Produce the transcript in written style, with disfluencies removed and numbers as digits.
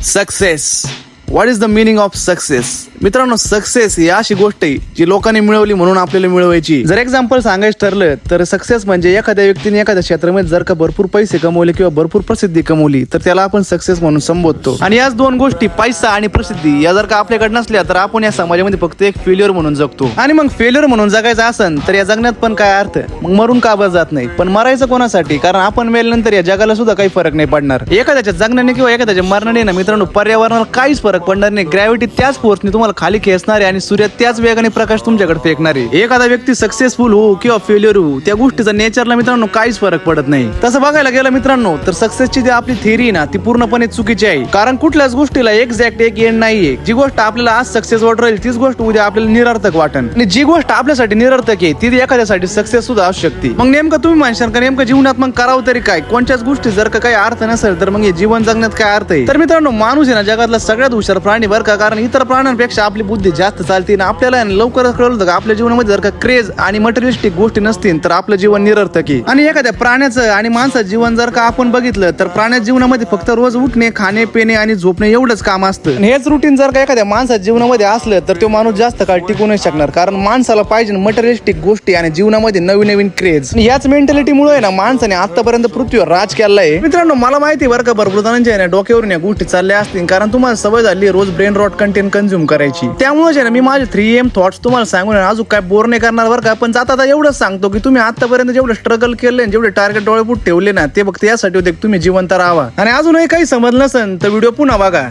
Success. What is the meaning of success? मित्रांनो, success ही अशी गोष्ट आहे जी लोकांनी मिळवली म्हणून आपल्याला मिळवायची. जर एक्झाम्पल सांगायचं ठरलं तर सक्सेस म्हणजे एखाद्या व्यक्तीने एखाद्या क्षेत्रामध्ये जर का भरपूर पैसे कमवले किंवा भरपूर प्रसिद्धी कमवली तर त्याला आपण सक्सेस म्हणून संबोधतो. आणि याच दोन गोष्टी, पैसा आणि प्रसिद्धी, या जर का आपल्याकडे नसल्या तर आपण या समाजामध्ये फक्त एक फेल्युअर म्हणून जगतो. आणि मग फेल्युअर म्हणून जगायचं असेल तर या जगण्यात पण काय अर्थ? मग मरून का बरं जात नाही? पण मरायचं कोणासाठी? कारण आपण मेल्यानंतर या जगाला सुद्धा काही फरक नाही पडणार. एखाद्याच्या जगण्याने किंवा एखाद्याच्या मरणाने ना मित्रांनो पर्यावरणाला काहीच फरक पडणार नाही. ग्रॅव्हिटी त्याच फोर्सने तुम्हाला खाली खेचणार आहे आणि सूर्य त्याच वेगाने प्रकाश तुमच्याकडे फेकणार आहे. एखादा व्यक्ती सक्सेसफुल हो किंवा फेल्युअर हो, त्या गोष्टीचा नेचरला मित्रांनो काहीच फरक पडत नाही. तसं बघायला गेलं मित्रांनो तर सक्सेसची जी आपली थिअरी ना ती पूर्णपणे चुकीची आहे. कारण कुठल्याच गोष्टीला एक्झॅक्ट एक एंड नाहीये. जी गोष्ट आपल्याला आज सक्सेस वाटत राहील तीच गोष्ट उद्या आपल्याला निरर्थक वाटेल. आणि जी गोष्ट आपल्यासाठी निरर्थक आहे ती एखाद्यासाठी सक्सेस सुद्धा असू शकते. मग नेमकं तुम्ही म्हणशाल का नेमकं जीवनात मग करावं तरी काय? कोणत्याच गोष्टी जर का काही अर्थ नसेल तर मग हे जीवन जगण्यात काय अर्थ आहे? तर मित्रांनो, माणूस आहे ना जगातला सगळ्यात हुशार प्राणी बरं का. कारण इतर प्राण्यांपेक्षा आपली बुद्धी जास्त चालते ना. आपल्याला लवकरच कळलं का आपल्या जीवनामध्ये जर का क्रेज आणि मटेरियलिस्टिक गोष्टी नसतील तर आपलं जीवन निरर्थक आहे. आणि एखाद्या प्राण्याचं आणि माणसाचं जीवन जर का आपण बघितलं तर प्राण्याच्या जीवनामध्ये फक्त रोज उठणे, खाणे, पिणे आणि झोपणे एवढंच काम असतं. हेच रुटीन जर का एखाद्या माणसाच्या जीवनामध्ये असलं तर तो माणूस जास्त काळ टिकू नाही शकणार. कारण माणसाला पाहिजे मटेरियलिस्टिक गोष्टी आणि जीवनामध्ये नवीन नवीन क्रेज. याच मेंटॅलिटीमुळे ना माणसाने आतापर्यंत पृथ्वीवर राज केला आहे. मित्रांनो, मला माहिती बरं का भरपूर जणांच्या डोक्यावरून या गोष्टी चालल्या असतील. कारण तुम्हाला सवय झाली रोज ब्रेन रॉट कंटेंट कंझ्युम करायची. त्यामुळे मी माझे 3AM थॉट्स तुम्हाला सांगून अजून काय बोर नाही करणार बरं का. पण जाता एवढंच सांगतो की तुम्ही आतापर्यंत जेवढं स्ट्रगल केले, जेवढे टार्गेट डोळेपूट ठेवले ना ते फक्त यासाठी होते की तुम्ही जिवंत राहावा. आणि अजूनही काही समजलं नसेल तर व्हिडिओ पुन्हा बघा.